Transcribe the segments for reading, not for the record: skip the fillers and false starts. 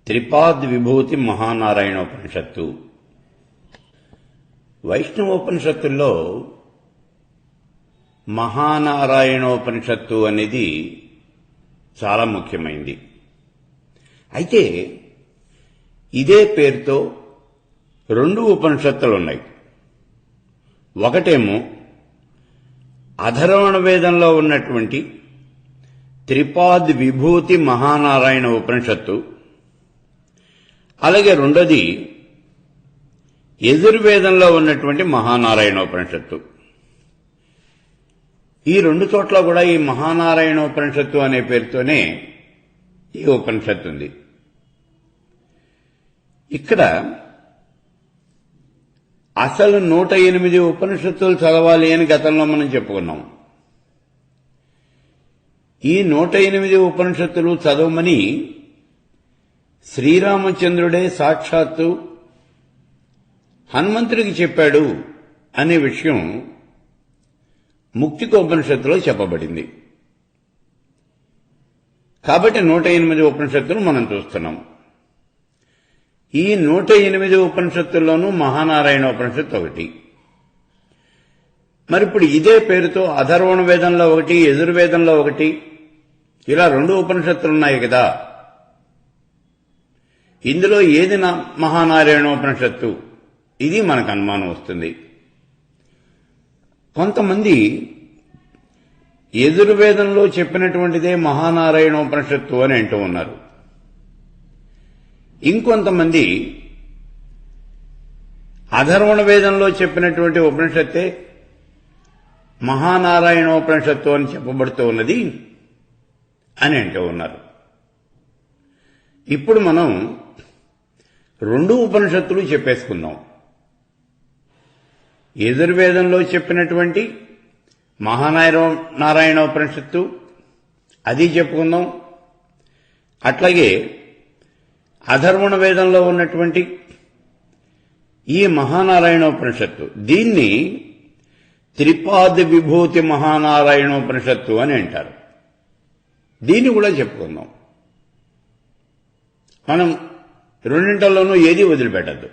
త్రిపాద్ విభూతి మహానారాయణోపనిషత్తు. వైష్ణవోపనిషత్తుల్లో మహానారాయణోపనిషత్తు అనేది చాలా ముఖ్యమైంది. అయితే ఇదే పేరుతో రెండు ఉపనిషత్తులున్నాయి. ఒకటేమో అధర్వణ వేదంలో ఉన్నటువంటి త్రిపాద్ విభూతి మహానారాయణ ఉపనిషత్తు, అలాగే రెండోది యజుర్వేదంలో ఉన్నటువంటి మహానారాయణోపనిషత్తు. ఈ రెండు చోట్ల కూడా ఈ మహానారాయణోపనిషత్తు అనే పేరుతోనే ఈ ఉపనిషత్తు ఉంది. ఇక్కడ అసలు 108 ఉపనిషత్తులు చదవాలి అని గతంలో మనం చెప్పుకున్నాం. ఈ 108 ఉపనిషత్తులు చదవమని శ్రీరామచంద్రుడే సాక్షాత్తు హనుమంతుడికి చెప్పాడు అనే విషయం ముక్తికోపనిషత్తులో చెప్పబడింది. కాబట్టి 108 ఉపనిషత్తులు మనం చూస్తున్నాం. ఈ 108 ఉపనిషత్తుల్లోనూ మహానారాయణ ఉపనిషత్తు ఒకటి. మరి ఇప్పుడు ఇదే పేరుతో అధర్వణ వేదంలో ఒకటి, యజుర్వేదంలో ఒకటి, ఇలా రెండు ఉపనిషత్తులు ఉన్నాయి కదా. ఇందులో ఏది మహానారాయణోపనిషత్తు? ఇది మనకు అనుమానం వస్తుంది. కొంతమంది యజుర్వేదంలో చెప్పినటువంటిదే మహానారాయణోపనిషత్తు అని అంటూ ఉన్నారు. ఇంకొంతమంది అధర్వణ వేదంలో చెప్పినటువంటి ఉపనిషత్తే మహానారాయణోపనిషత్తు అని చెప్పబడుతూ ఉన్నది అని అంటూ ఉన్నారు. ఇప్పుడు మనం రెండు ఉపనిషత్తులు చెప్పేసుకుందాం. యజుర్వేదంలో చెప్పినటువంటి మహానారాయణోపనిషత్తు అది చెప్పుకుందాం. అట్లాగే అధర్వణ వేదంలో ఉన్నటువంటి ఈ మహానారాయణోపనిషత్తు, దీన్ని త్రిపాద్ విభూతి మహానారాయణోపనిషత్తు అని అంటారు. దీన్ని కూడా చెప్పుకుందాం. మనం రెండింటిలోనూ ఏది వదిలిపెట్టద్దు,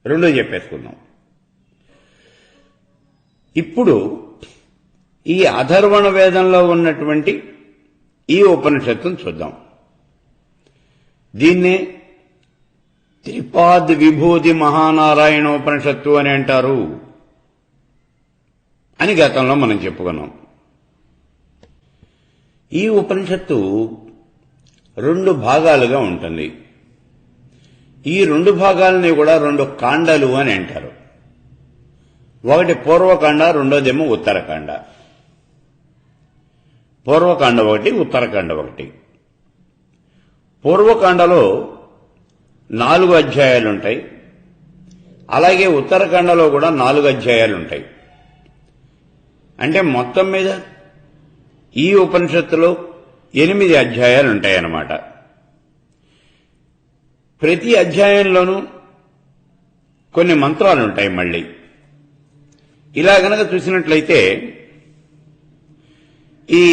రెండో చెప్పేసుకుందాం. ఇప్పుడు ఈ అధర్వణ వేదంలో ఉన్నటువంటి ఈ ఉపనిషత్తును చూద్దాం. దీన్నే త్రిపాద్ విభూతి మహానారాయణోపనిషత్తు అని అంటారు అని గతంలో మనం చెప్పుకున్నాం. ఈ ఉపనిషత్తు రెండు భాగాలుగా ఉంటుంది. ఈ రెండు భాగాలని కూడా రెండు కాండలు అని అంటారు. ఒకటి పూర్వకాండ, రెండోదేమో ఉత్తరకాండ. పూర్వకాండ ఒకటి, ఉత్తరకాండ ఒకటి. పూర్వకాండలో 4 అధ్యాయాలుంటాయి. అలాగే ఉత్తరకాండలో కూడా 4 అధ్యాయాలుంటాయి. అంటే మొత్తం మీద ఈ ఉపనిషత్తులో 8 అధ్యాయాలుంటాయన్నమాట. ప్రతి అధ్యాయంలోనూ కొన్ని మంత్రాలుంటాయి. మళ్ళీ ఇలా గనక చూసినట్లయితే ఈ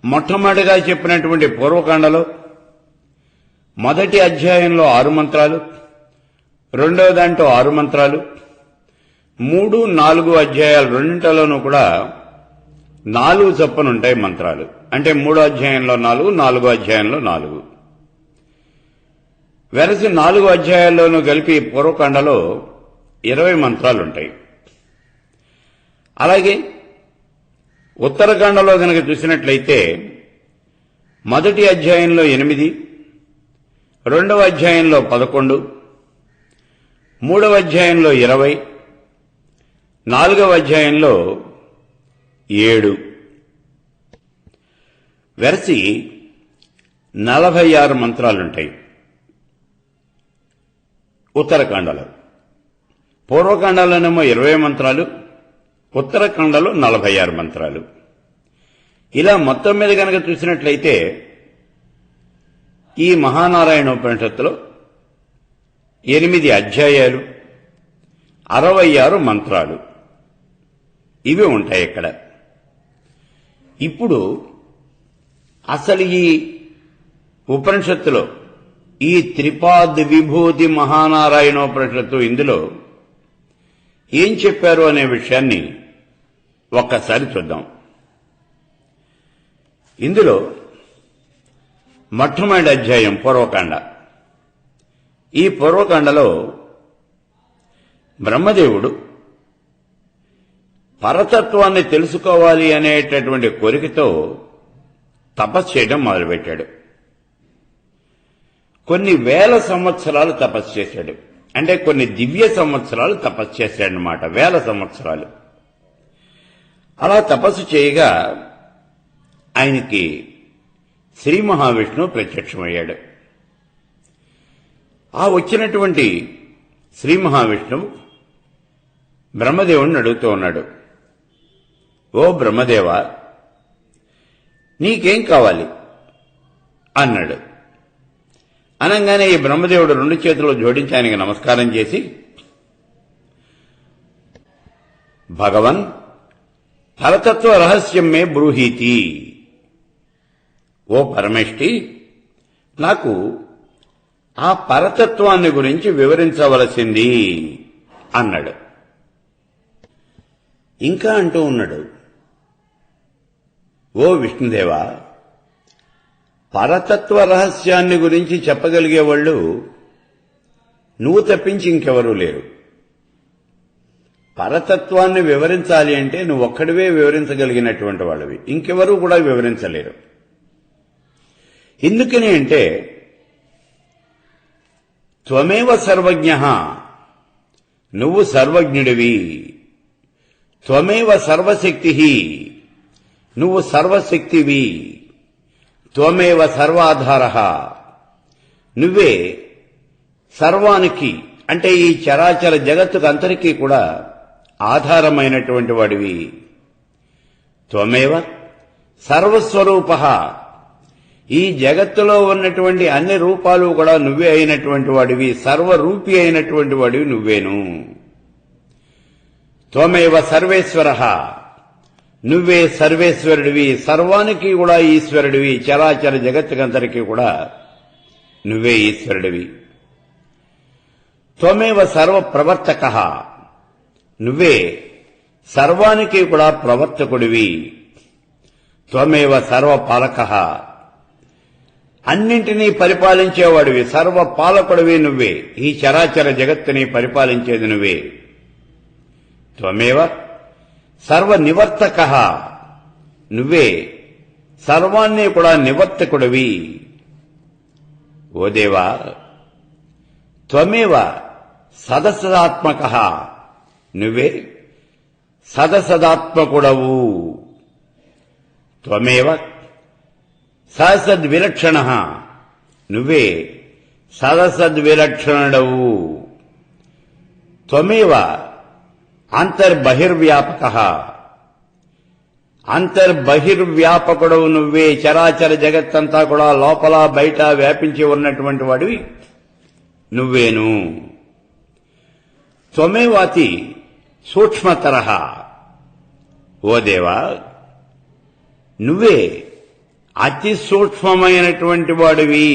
మొట్టమొదటిగా చెప్పినటువంటి పూర్వకాండలో మొదటి అధ్యాయంలో 6 మంత్రాలు, రెండవ దాంట్లో 6 మంత్రాలు, 3, 4 అధ్యాయాలు రెండింటిలోనూ కూడా 4 చొప్పునుంటాయి మంత్రాలు. అంటే 3వ అధ్యాయంలో 4, 4వ అధ్యాయంలో 4. వెరసి 4 అధ్యాయాల్లోనూ కలిపి పూర్వకాండలో 20 మంత్రాలుంటాయి. అలాగే ఉత్తరకాండలో గనక చూసినట్లయితే మొదటి అధ్యాయంలో 8, రెండవ అధ్యాయంలో 11, 3వ అధ్యాయంలో 20, 4వ అధ్యాయంలో 7. వెరసి 46 మంత్రాలుంటాయి ఉత్తరకాండలో. పూర్వకాండలోనేమో 20 మంత్రాలు, ఉత్తరకాండలో 46 మంత్రాలు. ఇలా మొత్తం మీద గనక చూసినట్లయితే ఈ మహానారాయణోపనిషత్తులో 8 అధ్యాయాలు, 66 మంత్రాలు ఇవి ఉంటాయి ఇక్కడ. ఇప్పుడు అసలు ఈ ఉపనిషత్తులో ఈ త్రిపాద్ విభూతి మహానారాయణోపనిషత్తు ఇందులో ఏం చెప్పారు అనే విషయాన్ని ఒక్కసారి చూద్దాం. ఇందులో మొట్టమొదటి అధ్యాయం పూర్వకాండ. ఈ పూర్వకాండలో బ్రహ్మదేవుడు పరతత్వాన్ని తెలుసుకోవాలి అనేటటువంటి కోరికతో తపస్సు చేయడం మొదలుపెట్టాడు. కొన్ని వేల సంవత్సరాలు తపస్సు చేశాడు. అంటే కొన్ని దివ్య సంవత్సరాలు తపస్సు చేశాడనమాట, వేల సంవత్సరాలు. అలా తపస్సు చేయగా ఆయనకి శ్రీ మహావిష్ణువు ప్రత్యక్షమయ్యాడు. ఆ వచ్చినటువంటి శ్రీ మహావిష్ణువు బ్రహ్మదేవుడిని అడుగుతూ ఉన్నాడు, ఓ బ్రహ్మదేవ, నీకేం కావాలి అన్నాడు. అనగానే ఈ బ్రహ్మదేవుడు రెండు చేతులు జోడించి ఆయనకి నమస్కారం చేసి, భగవన్ పరతత్వ రహస్యం మే బ్రూహీతి, ఓ పరమేష్టి, నాకు ఆ పరతత్వాన్ని గురించి వివరించవలసింది అన్నాడు. ఇంకా అంటూ ఉన్నాడు, ఓ విష్ణుదేవా, పరతత్వ రహస్యాన్ని గురించి చెప్పగలిగేవాళ్లు నువ్వు తప్పించి ఇంకెవరూ లేరు. పరతత్వాన్ని వివరించాలి అంటే నువ్వు ఒక్కడివే వివరించగలిగినటువంటి వాళ్ళవి, ఇంకెవరూ కూడా వివరించలేరు. ఎందుకని అంటే త్వమేవ సర్వజ్ఞః, నువ్వు సర్వజ్ఞుడివి. త్వమేవ సర్వశక్తిః, నువ్వు సర్వశక్తివి. త్వమేవ సర్వాధారః, నువ్వే సర్వానికి అంటే ఈ చరాచర జగత్తుకు అంతరికీ కూడా ఆధారమైనటువంటి వాడివి. త్వమేవ సర్వస్వరూపః, ఈ జగత్తులో ఉన్నటువంటి అన్ని రూపాలు కూడా నువ్వే అయినటువంటి వాడివి, సర్వరూపి అయినటువంటి వాడివి నువ్వేను. త్వమేవ సర్వేశ్వరః, నువ్వే సర్వేశ్వరుడివి, సర్వానికి కూడా ఈశ్వరుడివి, చరాచర జగత్తుకంతరికి కూడా నువ్వే ఈశ్వరుడివి. త్వమేవ సర్వ ప్రవర్తకః, నువ్వే సర్వానికి కూడా ప్రవర్తకుడివి. త్వమేవ సర్వపాలకః, అన్నింటినీ పరిపాలించేవాడివి, సర్వపాలకుడివి నువ్వే, ఈ చరాచర జగత్తుని పరిపాలించేది నువ్వే. త్వమేవ సర్వనివర్తకః, నువ్వే సర్వాన్ని కూడా నివర్తకుడివి. ఓ దేవా, త్వమేవ సదసదాత్మకః, నువ్వే సదసదాత్మకుడవు. త్వమేవ సదసద్విలక్షణః, నువ్వే సదసద్విలక్షణుడవు. త్వమేవ అంతర్బహిర్వ్యాపకః, అంతర్బహిర్వ్యాపకుడవు నువ్వే, చరాచర జగత్తంతా కూడా లోపల బయట వ్యాపించి ఉన్నటువంటి వాడివి నువ్వేను. త్వమేవాతి సూక్ష్మతరః, ఓ దేవా, నువ్వే అతి సూక్ష్మమైనటువంటి వాడివి,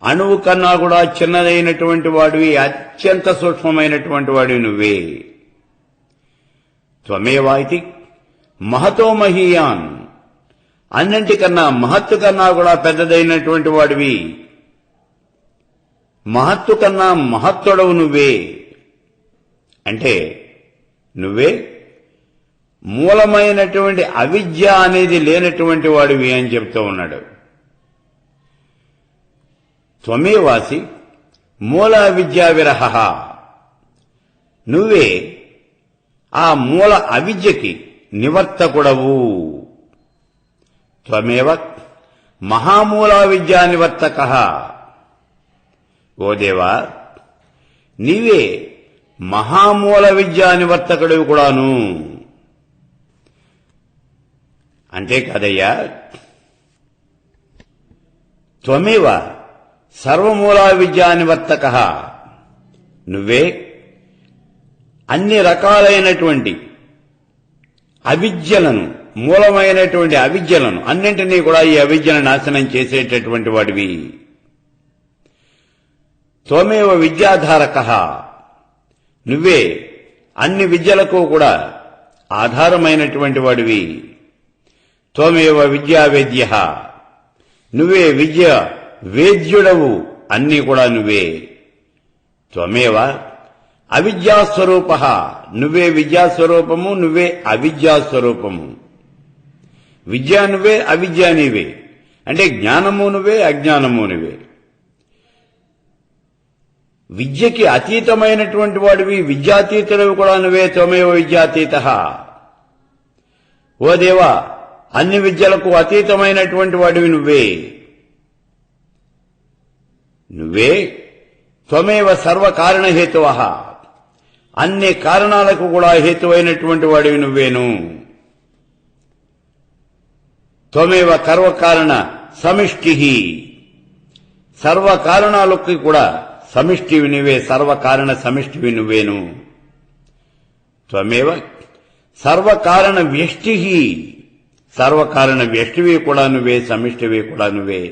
అణువు కన్నా కూడా చిన్నదైనటువంటి వాడివి, అత్యంత సూక్ష్మమైనటువంటి వాడివి నువ్వే. త్వమేవాయితి మహతో మహీయాన్, అన్నింటికన్నా మహత్తు కన్నా కూడా పెద్దదైనటువంటి వాడివి, మహత్తు కన్నా మహత్తుడవు నువ్వే. అంటే నువ్వే మూలమైనటువంటి అవిద్య అనేది లేనటువంటి వాడివి అని చెప్తూ ఉన్నాడు. త్వమేవాసి మూల అవిద్యా విరహః, నువ్వే ఆ మూల అవిద్యకి నివర్తకుడవు. త్వమేవ మహామూలా విద్యా నివర్తకః, ఓ దేవా, నీవే మహామూల విద్యా నివర్తకుడివి కూడాను. అంతేకాదయ్యా, త్వమేవ సర్వమూలా విద్యా నివర్తకః, నువ్వే అన్ని రకాలైనటువంటి అవిద్యలను, మూలమైనటువంటి అవిద్యలను అన్నింటినీ కూడా ఈ అవిద్యను నాశనం చేసేటటువంటి వాడివి. త్వమేవ విద్యాధారకః, నువ్వే అన్ని విద్యలకు కూడా ఆధారమైనటువంటి వాడివి. త్వమేవ విద్యావేద్యః, నువ్వే విద్య వేద్యుడవు, అన్నీ కూడా నువ్వే. త్వమేవ అవిద్యాస్వరూపః, నువ్వే విద్యాస్వరూపము, నువ్వే అవిద్యాస్వరూపము. విద్య నువ్వే, అవిద్య నీవే. అంటే జ్ఞానము నువ్వే, అజ్ఞానము నువ్వే. విద్యకి అతీతమైనటువంటి వాడివి, విద్యాతీతుడవి కూడా నువ్వే. త్వమేవ విద్యాతీతః, ఓ దేవా అన్ని విద్యలకు అతీతమైనటువంటి వాడివి నువ్వే. నువ్వే త్వమేవ సర్వకారణహేతువః, అన్ని కారణాలకు కూడా హేతువైనటువంటి వాడివి నువ్వేను. త్వమేవ కర్వకారణ సమిష్టిః, సర్వకారణాలకి కూడా సమిష్టివి నువ్వే, సర్వకారణ సమిష్టివి నువ్వేను. త్వమేవ సర్వకారణ వ్యష్టిః, సర్వకారణ వ్యష్టివి కూడా నువ్వే, సమిష్టివి కూడా నువ్వే.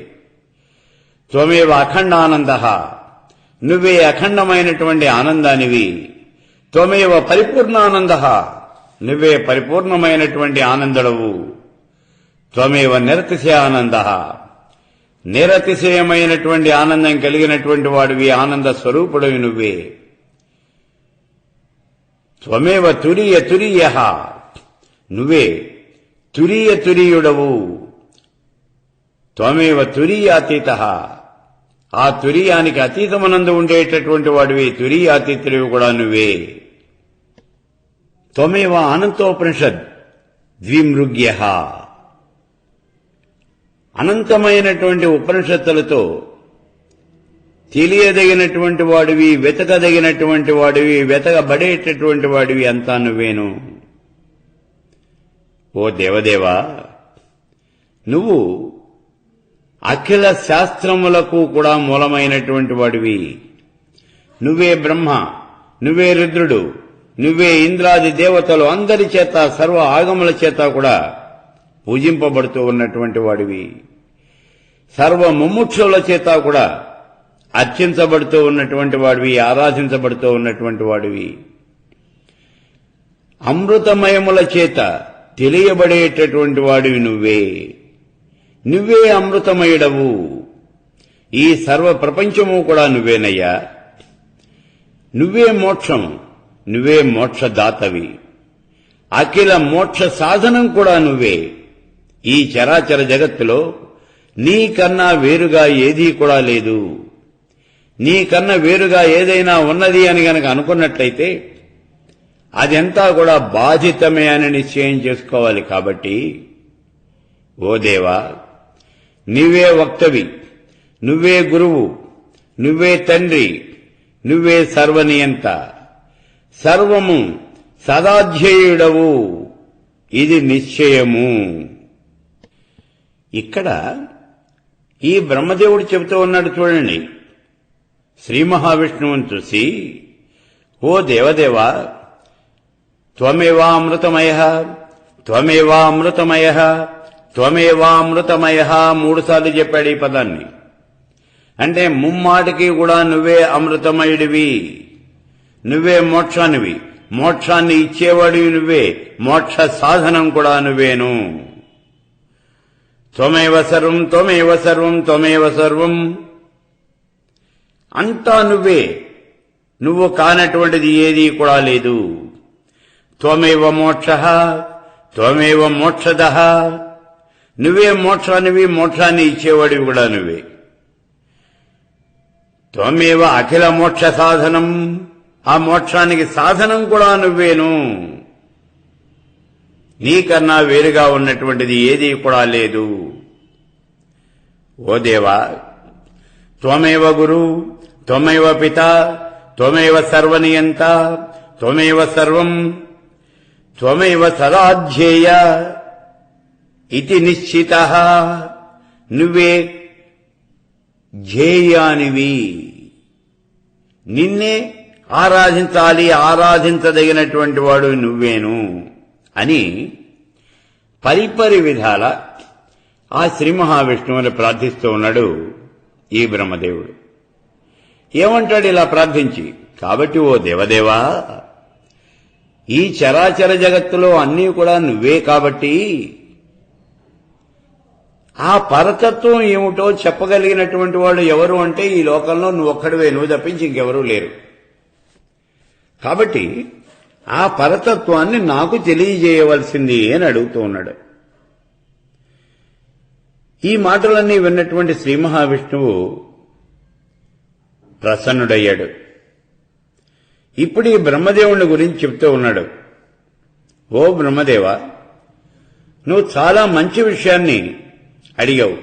త్వమేవ అఖండానందః, నువ్వే అఖండమైనటువంటి ఆనందానివి. త్వమేవ పరిపూర్ణానందః, నువ్వే పరిపూర్ణమైనటువంటి ఆనందుడవు. త్వమేవ నిరతిశయానందః, నిరతిశయమైనటువంటి ఆనందం కలిగినటువంటి వాడివి, ఆనంద స్వరూపుడివి నువ్వే. త్వమేవ తురీయ తురీయః, నువ్వే తురీయ తురీయుడవు. త్వమేవ తురీయాతీతః, ఆ తురీయానికి అతీతమునందు ఉండేటటువంటి వాడివి, తురీయాతీతుడివి కూడా నువ్వే. త్వమేవ అనంతోపనిషద్ ద్విమృగ్యః, అనంతమైనటువంటి ఉపనిషత్తులతో తెలియదగినటువంటి వాడివి, వెతకదగినటువంటి వాడివి, వెతకబడేటటువంటి వాడివి, అంతా నువ్వేను. ఓ దేవదేవా, నువ్వు అఖిల శాస్త్రములకు కూడా మూలమైనటువంటి వాడివి. నువ్వే బ్రహ్మ, నువ్వే రుద్రుడు, నువ్వే ఇంద్రాది దేవతలు అందరి చేత, సర్వ ఆగముల చేత కూడా పూజింపబడుతూ ఉన్నటువంటి వాడివి. సర్వ ముముక్షుల చేత కూడా అర్చించబడుతూ ఉన్నటువంటి వాడివి, ఆరాధించబడుతూ ఉన్నటువంటి వాడివి. అమృతమయముల చేత తెలియబడేటటువంటి వాడివి నువ్వే. నువ్వే అమృతమయుడవు. ఈ సర్వ ప్రపంచము కూడా నువ్వేనయ్యా. నువ్వే మోక్షం, నువ్వే మోక్షదాతవి. అఖిల మోక్ష సాధనం కూడా నువ్వే. ఈ చరాచర జగత్తులో నీకన్నా వేరుగా ఏదీ కూడా లేదు. నీకన్నా వేరుగా ఏదైనా ఉన్నది అని గనక అనుకున్నట్లయితే అదంతా కూడా బాధితమే అని నిశ్చయం చేసుకోవాలి. కాబట్టి ఓ దేవా, నువ్వే వక్తవి, నువ్వే గురువు, నువ్వే తండ్రి, నువ్వే సర్వనియంత, సర్వము సదాధ్యేయుడవు. ఇది నిశ్చయము. ఇక్కడ ఈ బ్రహ్మదేవుడు చెబుతూ ఉన్నాడు చూడండి. శ్రీ మహావిష్ణువుని చూసి, ఓ దేవదేవా, త్వమేవామృతమయః త్వమేవామృతమయః త్వమేవామృతమయః 3 సార్లు చెప్పాడు ఈ పదాన్ని. అంటే ముమ్మాటికి కూడా నువ్వే అమృతమయుడివి, నువ్వే మోక్షానివి, మోక్షాన్ని ఇచ్చేవాడివి నువ్వే, మోక్ష సాధనం కూడా నువ్వేను. త్వమేవ సర్వం త్వమేవ సర్వం త్వమేవ సర్వం, అంతా నువ్వే, నువ్వు కానటువంటిది ఏదీ కూడా లేదు. త్వమేవ మోక్షః త్వమేవ మోక్షదః, నువ్వే మోక్షానివి, మోక్షాన్ని ఇచ్చేవాడివి కూడా నువ్వే. త్వమేవ అఖిల మోక్ష సాధనం, ఆ మోక్షానికి సాధనం కూడా నువ్వేను. నీకన్నా వేరుగా ఉన్నటువంటిది ఏదీ కూడా లేదు. ఓ దేవా, త్వమేవ గురు త్వమేవ పిత త్వమేవ సర్వనియంత త్వమేవ సర్వం త్వమేవ సదాధ్యేయ ఇతి నిశ్చితః, నువ్వే ధ్యేయానివి, నిన్నే ఆరాధించాలి, ఆరాధించదగినటువంటి వాడు నువ్వేను అని పరిపరి విధాల ఆ శ్రీ మహావిష్ణువుని ప్రార్థిస్తూ ఉన్నాడు ఈ బ్రహ్మదేవుడు. ఏమంటాడు ఇలా ప్రార్థించి? కాబట్టి ఓ దేవదేవా, ఈ చరాచర జగత్తులో అన్నీ కూడా నువ్వే కాబట్టి ఆ పరతత్వం ఏమిటో చెప్పగలిగినటువంటి వాడు ఎవరు అంటే ఈ లోకంలో నువ్వు ఒక్కడివే, నువ్వు తప్పించి ఇంకెవరూ లేరు. కాబట్టి ఆ పరతత్వాన్ని నాకు తెలియజేయవలసింది అని అడుగుతూ ఉన్నాడు. ఈ మాటలన్నీ విన్నటువంటి శ్రీ మహావిష్ణువు ప్రసన్నుడయ్యాడు. ఇప్పుడు ఈ బ్రహ్మదేవుని గురించి చెప్తూ ఉన్నాడు. ఓ బ్రహ్మదేవ, నువ్వు చాలా మంచి విషయాన్ని అడిగావు.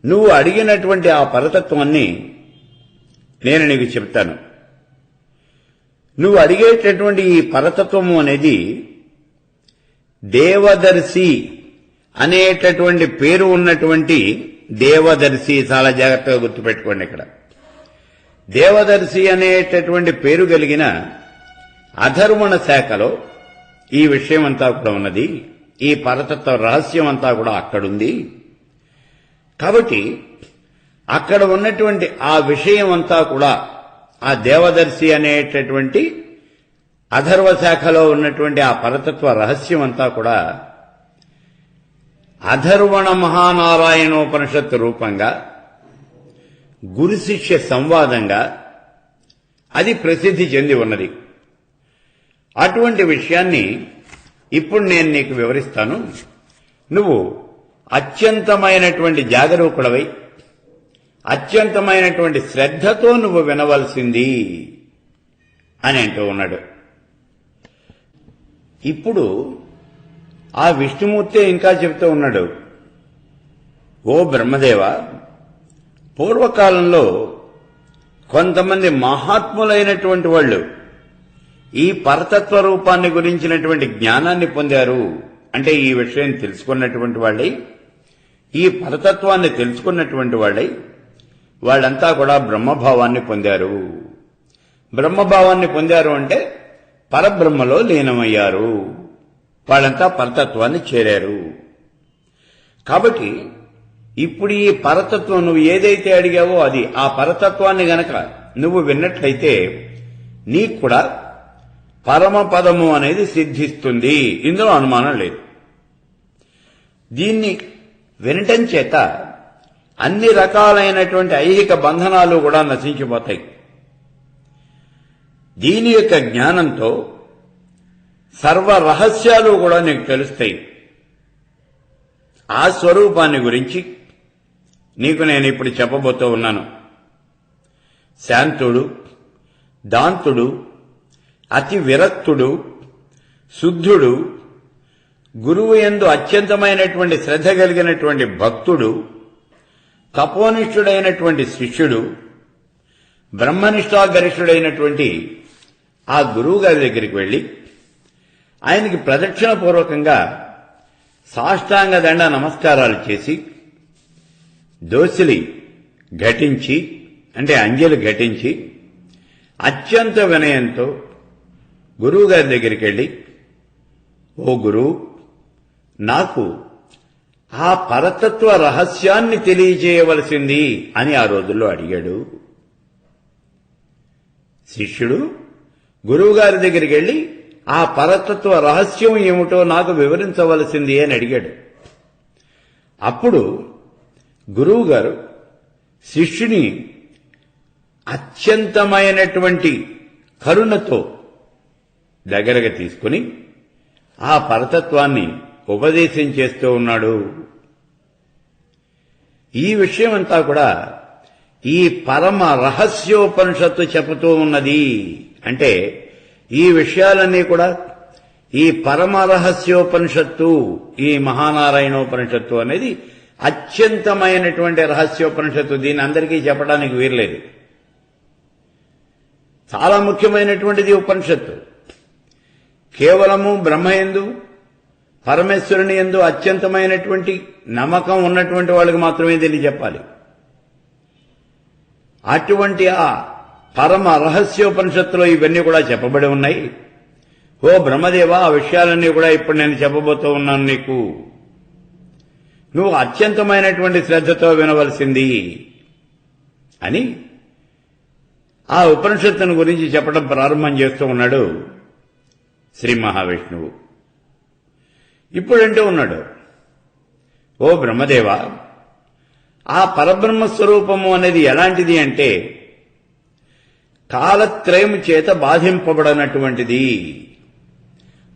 నువ్వు అడిగినటువంటి ఆ పరతత్వాన్ని నేను నీకు చెప్తాను. నువ్వు అడిగేటటువంటి ఈ పరతత్వము అనేది దేవదర్శి అనేటటువంటి పేరు ఉన్నటువంటి దేవదర్శి. చాలా జాగ్రత్తగా గుర్తుపెట్టుకోండి. ఇక్కడ దేవదర్శి అనేటటువంటి పేరు కలిగిన అధర్వణ శాఖలో ఈ విషయం అంతా కూడా ఉన్నది. ఈ పరతత్వ రహస్యం అంతా కూడా అక్కడుంది. కాబట్టి అక్కడ ఉన్నటువంటి ఆ విషయం అంతా కూడా, ఆ దేవదర్శి అనేటటువంటి అధర్వ శాఖలో ఉన్నటువంటి ఆ పరతత్వ రహస్యం అంతా కూడా అధర్వణ మహానారాయణోపనిషత్తు రూపంగా గురు శిష్య సంవాదంగా అది ప్రసిద్ధి చెంది ఉన్నది. అటువంటి విషయాన్ని ఇప్పుడు నేను నీకు వివరిస్తాను. నువ్వు అత్యంతమైనటువంటి జాగరూకుడవై అత్యంతమైనటువంటి శ్రద్ధతో నువ్వు వినవలసింది అని అంటూ ఉన్నాడు. ఇప్పుడు ఆ విష్ణుమూర్తి ఇంకా చెబుతూ ఉన్నాడు. ఓ బ్రహ్మదేవ, పూర్వకాలంలో కొంతమంది మహాత్ములైనటువంటి వాళ్ళు ఈ పరతత్వ రూపాన్ని గురించినటువంటి జ్ఞానాన్ని పొందారు. అంటే ఈ విషయం తెలుసుకున్నటువంటి వాళ్ళై, ఈ పరతత్వాన్ని తెలుసుకున్నటువంటి వాళ్ళై వాళ్ళంతా కూడా బ్రహ్మభావాన్ని పొందారు. బ్రహ్మభావాన్ని పొందారు అంటే పరబ్రహ్మలో లీనమయ్యారు. వాళ్ళంతా పరతత్వాన్ని చేరారు. కాబట్టి ఇప్పుడు ఈ పరతత్వం నువ్వు ఏదైతే అడిగావో అది, ఆ పరతత్వాన్ని గనక నువ్వు విన్నట్లయితే నీకు కూడా పరమపదము అనేది సిద్ధిస్తుంది. ఇందులో అనుమానం లేదు. దీన్ని వినటం చేత అన్ని రకాలైనటువంటి ఐహిక బంధనాలు కూడా నశించిపోతాయి. దీని యొక్క జ్ఞానంతో సర్వ రహస్యాలు కూడా నీకు తెలుస్తాయి. ఆ స్వరూపాన్ని గురించి నీకు నేను ఇప్పుడు చెప్పబోతూ ఉన్నాను. శాంతుడు, దాంతుడు, అతి విరక్తుడు, శుద్ధుడు, గురువు యందు అత్యంతమైనటువంటి శ్రద్ధ కలిగినటువంటి భక్తుడు, తపోనిష్ఠుడైనటువంటి శిష్యుడు, బ్రహ్మనిష్ఠాగరిష్ఠుడైనటువంటి ఆ గురువు గారి దగ్గరికి వెళ్లి ఆయనకి ప్రదక్షిణ పూర్వకంగా సాష్టాంగ దండ నమస్కారాలు చేసి దోసిలి ఘటించి, అంటే అంజలి ఘటించి అత్యంత వినయంతో గురువు గారి దగ్గరికి వెళ్లి, ఓ గురువు, నాకు ఆ పరతత్వ రహస్యాన్ని తెలియజేయవలసింది అని ఆ రోజుల్లో అడిగాడు. శిష్యుడు గురువు గారి దగ్గరికి వెళ్లి ఆ పరతత్వ రహస్యం ఏమిటో నాకు వివరించవలసింది అని అడిగాడు. అప్పుడు గురువు గారు శిష్యుని అత్యంతమైనటువంటి కరుణతో దగ్గరగా తీసుకుని ఆ పరతత్వాన్ని ఉపదేశం చేస్తూ ఉన్నాడు. ఈ విషయమంతా కూడా ఈ పరమ రహస్యోపనిషత్తు చెబుతూ ఉన్నది. అంటే ఈ విషయాలన్నీ కూడా ఈ పరమ రహస్యోపనిషత్తు, ఈ మహానారాయణోపనిషత్తు అనేది అత్యంతమైనటువంటి రహస్యోపనిషత్తు. దీన్ని అందరికీ చెప్పడానికి వీర్లేదు. చాలా ముఖ్యమైనటువంటిది ఉపనిషత్తు. కేవలము బ్రహ్మయందు, పరమేశ్వరుని యందు అత్యంతమైనటువంటి నమ్మకం ఉన్నటువంటి వాళ్ళకి మాత్రమే దీన్ని చెప్పాలి. అటువంటి ఆ పరమ రహస్యోపనిషత్తులో ఇవన్నీ కూడా చెప్పబడి ఉన్నాయి. ఓ బ్రహ్మదేవ, ఆ విషయాలన్నీ కూడా ఇప్పుడు నేను చెప్పబోతూ ఉన్నాను. నీకు నువ్వు అత్యంతమైనటువంటి శ్రద్ధతో వినవలసింది అని ఆ ఉపనిషత్తుని గురించి చెప్పడం ప్రారంభం చేస్తూ ఉన్నాడు శ్రీ మహావిష్ణువు. ఇప్పుడంటూ ఉన్నాడు, ఓ బ్రహ్మదేవ, ఆ పరబ్రహ్మ స్వరూపము అనేది ఎలాంటిది అంటే కాలత్రయం చేత బాధింపబడనటువంటిది.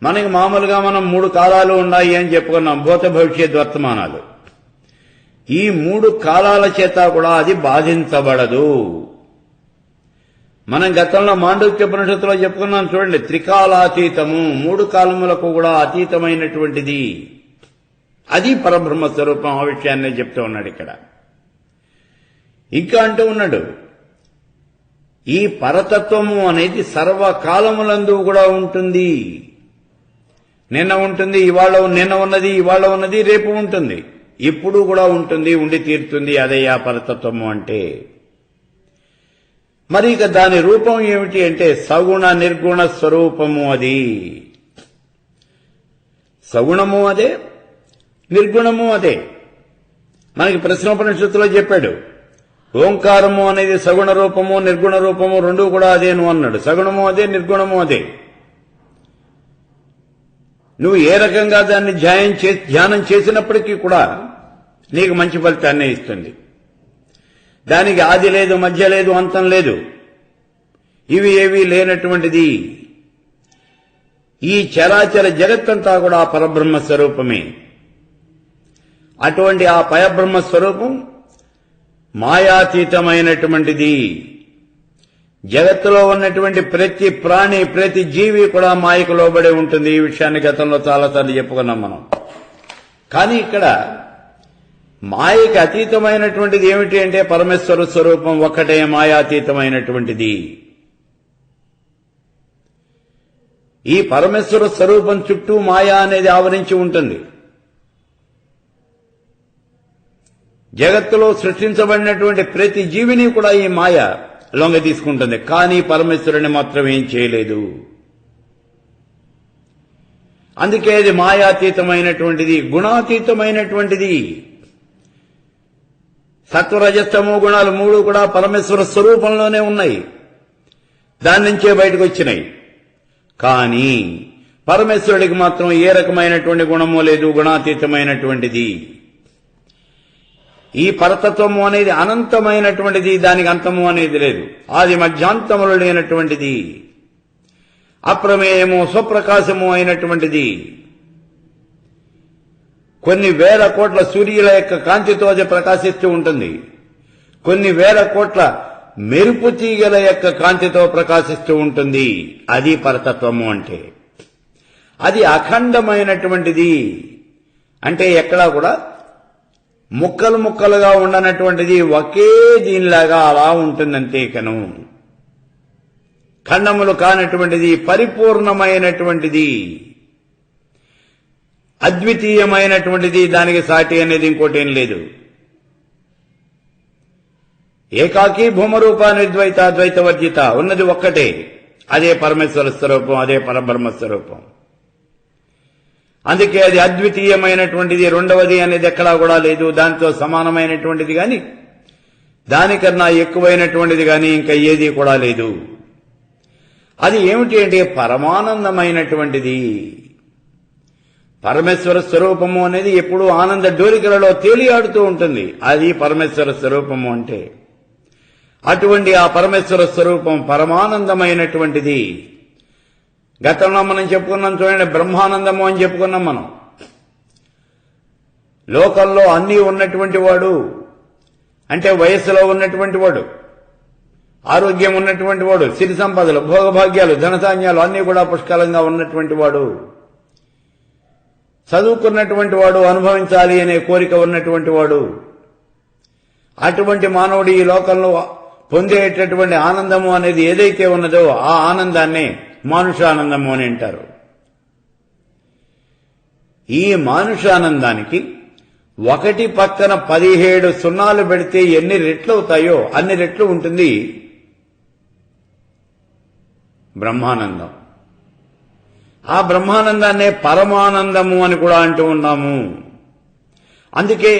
మనకి మామూలుగా మనం 3 కాలాలు ఉన్నాయి అని చెప్పుకున్నాం, భూత భవిష్యత్ వర్తమానాలు. ఈ 3 కాలాల చేత కూడా అది బాధించబడదు. మనం గతంలో మాండూక్య ఉపనిషత్తులో చెప్పుకున్నాం చూడండి, త్రికాలాతీతము, 3 కాలములకు కూడా అతీతమైనటువంటిది. అది పరబ్రహ్మ స్వరూపం. ఆ విషయాన్ని చెప్తూ ఉన్నాడు ఇక్కడ. ఇంకా అంటూ ఉన్నాడు, ఈ పరతత్వము అనేది సర్వకాలములందు కూడా ఉంటుంది. నిన్న ఉంటుంది, నిన్న ఉన్నది, ఇవాళ ఉన్నది, రేపు ఉంటుంది, ఇప్పుడు కూడా ఉంటుంది, ఉండి తీరుతుంది. అదే ఆ పరతత్వము అంటే. మరి ఇక దాని రూపం ఏమిటి అంటే సగుణ నిర్గుణ స్వరూపము. అది సగుణము అదే, నిర్గుణము అదే. మనకి ప్రశ్నోపనిషత్తులో చెప్పాడు, ఓంకారము అనేది సగుణ రూపము, నిర్గుణ రూపము రెండూ కూడా అదేను అన్నాడు. సగుణము అదే, నిర్గుణము అదే. నువ్వు ఏ రకంగా దాన్ని ధ్యానం చేసినప్పటికీ కూడా నీకు మంచి ఫలితాన్నే ఇస్తుంది. దానికి ఆది లేదు, మధ్య లేదు, అంతం లేదు. ఇవి ఏవీ లేనటువంటిది. ఈ చరాచర జగత్తంతా కూడా ఆ పరబ్రహ్మ స్వరూపమే. అటువంటి ఆ పరబ్రహ్మ స్వరూపం మాయాతీతమైనటువంటిది. జగత్తులో ఉన్నటువంటి ప్రతి ప్రాణి, ప్రతి జీవి కూడా మాయకు లోబడి ఉంటుంది. ఈ విషయాన్ని గతంలో చాలాసార్లు చెప్పుకున్నాం మనం. కానీ ఇక్కడ మాయకి అతీతమైనటువంటిది ఏమిటి అంటే పరమేశ్వర స్వరూపం ఒక్కటే మాయాతీతమైనటువంటిది. ఈ పరమేశ్వర స్వరూపం చుట్టూ మాయా అనేది ఆవరించి ఉంటుంది. జగత్తులో సృష్టించబడినటువంటి ప్రతి జీవిని కూడా ఈ మాయ లొంగ తీసుకుంటుంది. కానీ పరమేశ్వరుని మాత్రం ఏం చేయలేదు. అందుకే అది మాయాతీతమైనటువంటిది, గుణాతీతమైనటువంటిది. సత్వరజస్తమో గుణాలు 3 కూడా పరమేశ్వర స్వరూపంలోనే ఉన్నాయి, దాని నుంచే బయటకు వచ్చినాయి. కానీ పరమేశ్వరుడికి మాత్రం ఏ రకమైనటువంటి గుణము లేదు, గుణాతీతమైనటువంటిది. ఈ పరతత్వము అనేది అనంతమైనటువంటిది, దానికి అంతము అనేది లేదు. ఆది మధ్యాంతములు లేనటువంటిది, అప్రమేయము స్వప్రకాశము అయినటువంటిది. కొన్ని వేల కోట్ల సూర్యుల యొక్క కాంతితో అది ప్రకాశిస్తూ ఉంటుంది. కొన్ని వేల కోట్ల మెరుపు తీగల యొక్క కాంతితో ప్రకాశిస్తూ ఉంటుంది. అది పరతత్వము అంటే. అది అఖండమైనటువంటిది. అంటే ఎక్కడా కూడా ముక్కలు ముక్కలుగా ఉండనటువంటిది, ఒకే దీనిలాగా అలా ఉంటుందంతే. కను ఖండములు కానటువంటిది, పరిపూర్ణమైనటువంటిది, అద్వితీయమైనటువంటిది. దానికి సాటి అనేది ఇంకోటేం లేదు. ఏకాకి భూమరూప నిర్ద్వైత ద్వైతవర్జిత, ఉన్నది ఒక్కటే. అదే పరమేశ్వర స్వరూపం, అదే పరబ్రహ్మ స్వరూపం. అందుకే అది అద్వితీయమైనటువంటిది, రెండవది అనేది ఎక్కడా కూడా లేదు. దాంతో సమానమైనటువంటిది గాని, దానికన్నా ఎక్కువైనటువంటిది గాని ఇంకా ఏది కూడా లేదు. అది ఏమిటి అంటే పరమానందమైనటువంటిది. పరమేశ్వర స్వరూపము అనేది ఎప్పుడూ ఆనంద డోలికలలో తేలియాడుతూ ఉంటుంది. అది పరమేశ్వర స్వరూపము అంటే. అటువంటి ఆ పరమేశ్వర స్వరూపం పరమానందమైనటువంటిది. గతంలో మనం చెప్పుకున్నాం చూడండి, బ్రహ్మానందము అని చెప్పుకున్నాం మనం. లోకంలో అన్నీ ఉన్నటువంటి వాడు అంటే వయస్సులో ఉన్నటువంటి వాడు, ఆరోగ్యం ఉన్నటువంటి వాడు, సిరి సంపదలు, భోగభాగ్యాలు, ధనధాన్యాలు అన్నీ కూడా పుష్కలంగా ఉన్నటువంటి వాడు, చదువుకున్నటువంటి వాడు, అనుభవించాలి అనే కోరిక ఉన్నటువంటి వాడు. అటువంటి మానవుడు ఈ లోకంలో పొందేటటువంటి ఆనందము అనేది ఏదైతే ఉన్నదో ఆ ఆనందాన్నే మానుషానందము అని అంటారు. ఈ మానుషానందానికి 1 పక్కన 17 సున్నాలు పెడితే ఎన్ని రెట్లు అవుతాయో అన్ని రెట్లు ఉంటుంది బ్రహ్మానందం. ఆ బ్రహ్మానందాన్నే పరమానందము అని కూడా అంటూ ఉన్నాము. అందుకే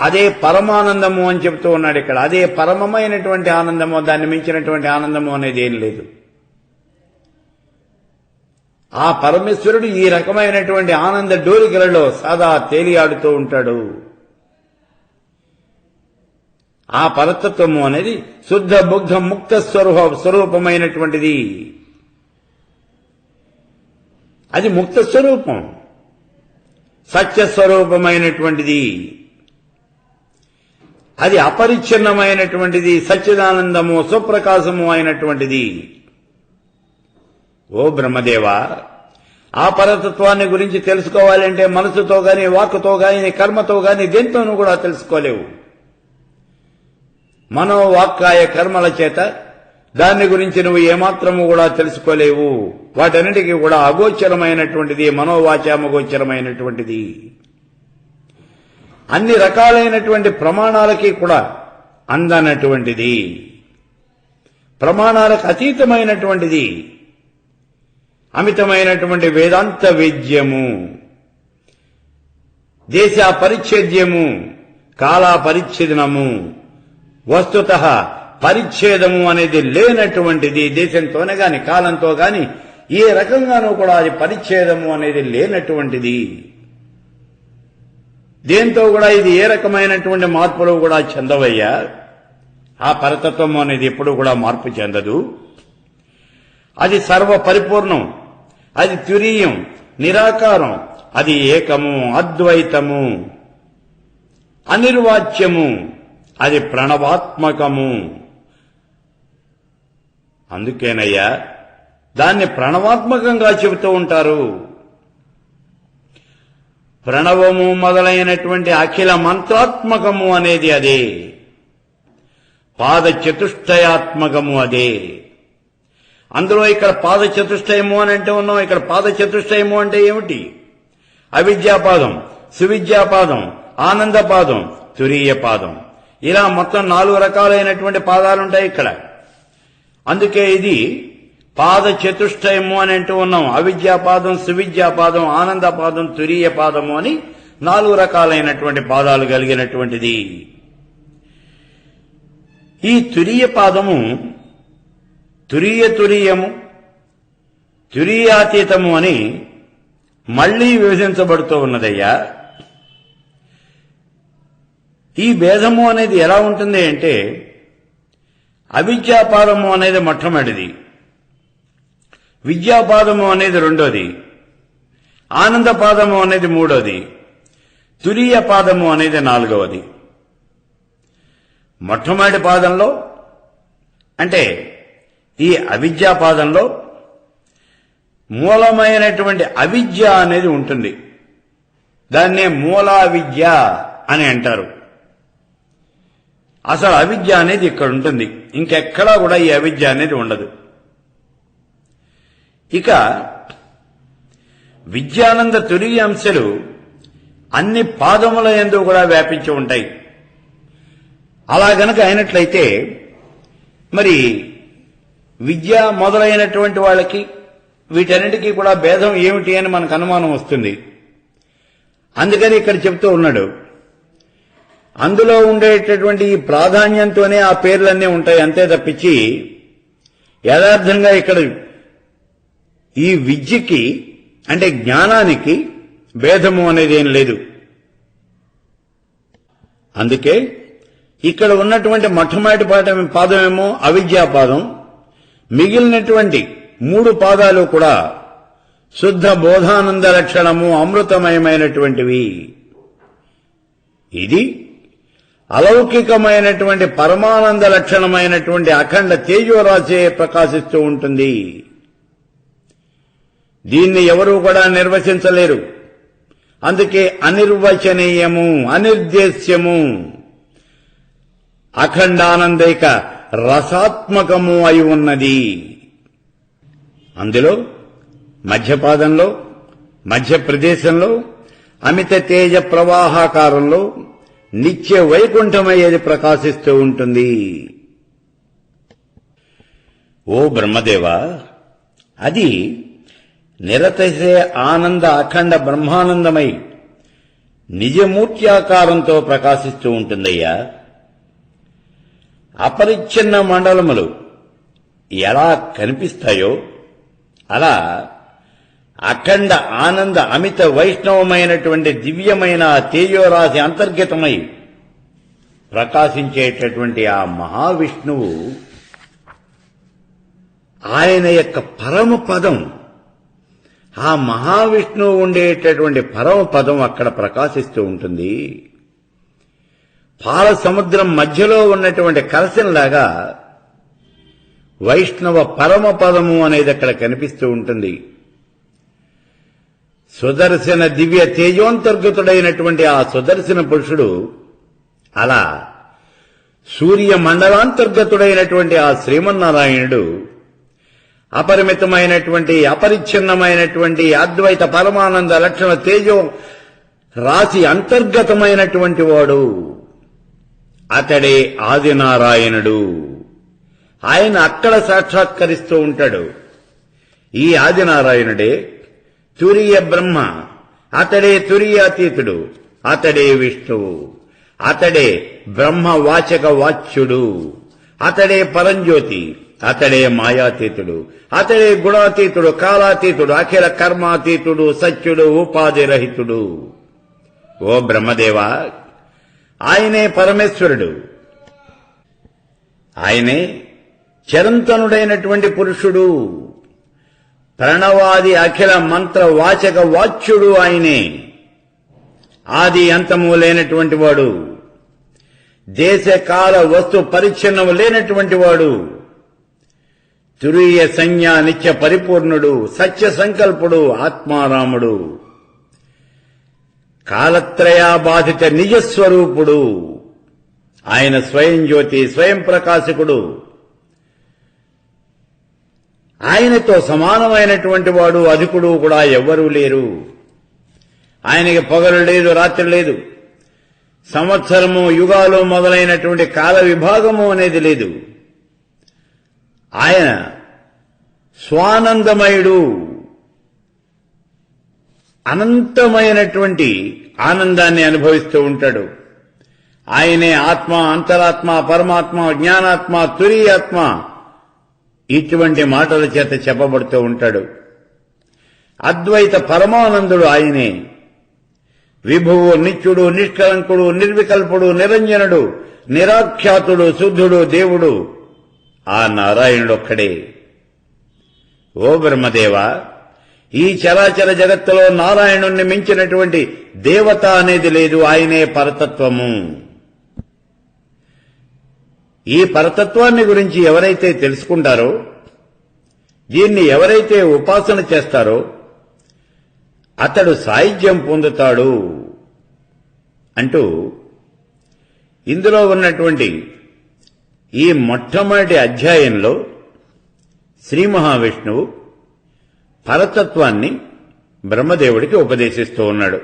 అదే పరమానందము అని చెప్తూ ఉన్నాడు ఇక్కడ. అదే పరమమైనటువంటి ఆనందము, దాన్ని మించినటువంటి ఆనందము అనేది ఏం లేదు. ఆ పరమేశ్వరుడు ఈ రకమైనటువంటి ఆనంద డోలికలలో సదా తేలియాడుతూ ఉంటాడు. ఆ పరతత్వము అనేది శుద్ధ బుద్ధ ముక్త స్వరూపమైనటువంటిది. అది ముక్త స్వరూపం, సత్యస్వరూపమైనటువంటిది. అది అపరిచ్ఛిన్నమైనటువంటిది, సచ్చిదానందము సుప్రకాశము అయినటువంటిది. ఓ బ్రహ్మదేవా, ఆ పరతత్వాన్ని గురించి తెలుసుకోవాలంటే మనసుతో గాని, వాక్కుతో గాని, కర్మతో గాని దేంతోనూ కూడా తెలుసుకోలేవు. మనోవాక్కాయ కర్మల చేత దాన్ని గురించి నువ్వు ఏమాత్రము కూడా తెలుసుకోలేవు. వాటన్నిటికీ కూడా అగోచరమైనటువంటిది, మనోవాచామగోచరమైనటువంటిది. అన్ని రకాలైనటువంటి ప్రమాణాలకి కూడా అందనటువంటిది, ప్రమాణాలకు అతీతమైనటువంటిది, అమితమైనటువంటి వేదాంత వేద్యము, దేశ పరిచ్ఛేద్యము, కాలా పరిచ్ఛేదనము, వస్తుతః పరిచ్ఛేదము అనేది లేనటువంటిది. దేశంతోనే గాని, కాలంతో గాని ఏ రకంగానూ కూడా అది పరిచ్ఛేదము అనేది లేనటువంటిది. దేంతో కూడా ఇది ఏ రకమైనటువంటి మార్పులు కూడా చెందవయ్యా. ఆ పరతత్వం అనేది ఎప్పుడు కూడా మార్పు చెందదు. అది సర్వ పరిపూర్ణం, అది తురీయం, నిరాకారం, అది ఏకము, అద్వైతము, అనిర్వాచ్యము, అది ప్రణవాత్మకము. అందుకేనయ్యా దాన్ని ప్రణవాత్మకంగా చెబుతూ ఉంటారు. ప్రణవము మొదలైనటువంటి అఖిల మంత్రాత్మకము అనేది అదే, పాద చతుష్టయాత్మకము అదే. అందులో ఇక్కడ పాద చతుష్టయము అని అంటే ఉన్నాం. ఇక్కడ పాద చతుష్టయము అంటే ఏమిటి? అవిద్యాపాదం, సువిద్యాపాదం, ఆనందపాదం, తురీయ పాదం, ఇలా మొత్తం 4 రకాలైనటువంటి పాదాలుంటాయి ఇక్కడ. అందుకే ఇది పాద చతుష్టయము అని అంటూ ఉన్నాం. అవిద్యాపాదం, సువిద్యాపాదం, ఆనందపాదం, తురీయ పాదము అని 4 రకాలైనటువంటి పాదాలు కలిగినటువంటిది. ఈ తురీయ పాదము తురీయము, తురీయాతీతము అని మళ్లీ విభజించబడుతూ ఉన్నదయ్యా. ఈ భేదము అనేది ఎలా ఉంటుంది అంటే, అవిద్యాపాదము అనేది మొట్టమొదటిది, విద్యాపాదము అనేది రెండోది, ఆనందపాదము అనేది మూడోది, తురీయ పాదము అనేది 4వది. మొట్టమొదటి పాదంలో అంటే ఈ అవిద్యాపాదంలో మూలమైనటువంటి అవిద్య అనేది ఉంటుంది. దాన్నే మూలావిద్య అని అంటారు. అసలు అవిద్య అనేది ఇక్కడ ఉంటుంది, ఇంకెక్కడా కూడా ఈ అవిద్య అనేది ఉండదు. ఇక విద్యానంద తురీయ అంశాలు అన్ని పాదముల యందు కూడా వ్యాపించి ఉంటాయి. అలా గనక అయినట్లయితే మరి విద్య మొదలైనటువంటి వాళ్ళకి వీటన్నిటికీ కూడా భేదం ఏమిటి అని మనకు అనుమానం వస్తుంది. అందుకని ఇక్కడ చెప్తూ ఉన్నాడు, అందులో ఉండేటటువంటి ఈ ప్రాధాన్యంతోనే ఆ పేర్లన్నీ ఉంటాయి, అంతే తప్పించి యథార్థంగా ఇక్కడ ఈ విద్యకి అంటే జ్ఞానానికి భేదము అనేది ఏం లేదు. అందుకే ఇక్కడ ఉన్నటువంటి మొట్టమొదటి పాదమేమో అవిద్యాపాదం, మిగిలినటువంటి 3 పాదాలు కూడా శుద్ధ బోధానంద లక్షణము, అమృతమయమైనటువంటివి. ఇది అలౌకికమైనటువంటి పరమానంద లక్షణమైనటువంటి అఖండ తేజోరాశే ప్రకాశిస్తూ ఉంటుంది. దీన్ని ఎవరూ కూడా నిర్వచించలేరు. అందుకే అనిర్వచనీయము, అనిర్దేశ్యము, అఖండానందైక రసాత్మకము అయి ఉన్నది. అందులో మధ్యపాదంలో, మధ్య ప్రదేశంలో, అమిత తేజ ప్రవాహాకారంలో నిత్య వైకుంఠమయ్యేది ప్రకాశిస్తూ ఉంటుంది. ఓ బ్రహ్మదేవా, అది నిరతసే ఆనంద అఖండ బ్రహ్మానందమై నిజమూర్త్యాకారంతో ప్రకాశిస్తూ ఉంటుందయ్యా. అపరిచ్ఛిన్న మండలములు ఎలా కనిపిస్తాయో అలా అఖండ ఆనంద అమిత వైష్ణవమైనటువంటి దివ్యమైన తేజోరాశి అంతర్గతమై ప్రకాశించేటటువంటి ఆ మహావిష్ణువు ఆయన యొక్క పరమ పదం, ఆ మహావిష్ణువు ఉండేటటువంటి పరమ పదం అక్కడ ప్రకాశిస్తూ ఉంటుంది. పాల సముద్రం మధ్యలో ఉన్నటువంటి కలశంలాగా వైష్ణవ పరమ పదము అనేది అక్కడ కనిపిస్తూ ఉంటుంది. సుదర్శన దివ్య తేజోంతర్గతుడైనటువంటి ఆ సుదర్శన పురుషుడు అలా సూర్య మండలాంతర్గతుడైనటువంటి ఆ శ్రీమన్నారాయణుడు అపరిమితమైనటువంటి అపరిచ్ఛిన్నమైనటువంటి అద్వైత పరమానంద లక్షణ తేజో రాశి అంతర్గతమైనటువంటి వాడు. అతడే ఆదినారాయణుడు. ఆయన అక్కడ సాక్షాత్కరిస్తూ ఉంటాడు. ఈ ఆదినారాయణుడే తురియ బ్రహ్మ, అతడే తురియాతీతుడు, అతడే విష్ణువు, అతడే బ్రహ్మవాచక వాచ్యుడు, అతడే పరంజ్యోతి, అతడే మాయాతీతుడు, అతడే గుణాతీతుడు, కాలాతీతుడు, అఖిల కర్మాతీతుడు, సత్యుడు, ఉపాధిరహితుడు. ఓ బ్రహ్మదేవా, ఆయనే పరమేశ్వరుడు. ఆయనే చిరంతనుడైనటువంటి పురుషుడు. ప్రణవాది అఖిల మంత్ర వాచక వాచ్యుడు ఆయనే. ఆది అంతము లేనటువంటి వాడు, దేశకాల వస్తు పరిచ్ఛిన్నము లేనటువంటి వాడు, తురీయ సంజ్ఞా నిత్య పరిపూర్ణుడు, సత్య సంకల్పుడు, ఆత్మారాముడు, కాలత్రయాబాధిత నిజస్వరూపుడు. ఆయన స్వయం జ్యోతి, స్వయం ప్రకాశకుడు. ఆయనతో సమానమైనటువంటి వాడు అధికుడు కూడా ఎవ్వరూ లేరు. ఆయనకి పగలు లేదు, రాత్రి లేదు, సంవత్సరము, యుగాలు మొదలైనటువంటి కాల విభాగము అనేది లేదు. ఆయన స్వానందమయుడు. అనంతమైనటువంటి ఆనందాన్ని అనుభవిస్తూ ఉంటాడు. ఆయనే ఆత్మ, అంతరాత్మ, పరమాత్మ, జ్ఞానాత్మ, తురీయాత్మ. ఇటువంటి మాటల చేత చెప్పబడుతూ ఉంటాడు. అద్వైత పరమానందుడు ఆయనే. విభువు, నిత్యుడు, నిష్కలంకుడు, నిర్వికల్పుడు, నిరంజనుడు, నిరాఖ్యాతుడు, శుద్ధుడు, దేవుడు ఆ నారాయణుడొక్కడే. ఓ బ్రహ్మదేవా, ఈ చరాచర జగత్తులో నారాయణుణ్ణి మించినటువంటి దేవత అనేది లేదు. ఆయనే పరతత్వము. ఈ పరతత్వాన్ని గురించి ఎవరైతే తెలుసుకుంటారో, దీన్ని ఎవరైతే ఉపాసన చేస్తారో అతడు సాయుధ్యం పొందుతాడు అంటూ ఇందులో ఉన్నటువంటి ఈ మొట్టమొదటి అధ్యాయంలో శ్రీ మహావిష్ణువు పరతత్వాన్ని బ్రహ్మదేవుడికి ఉపదేశిస్తూ ఉన్నాడు.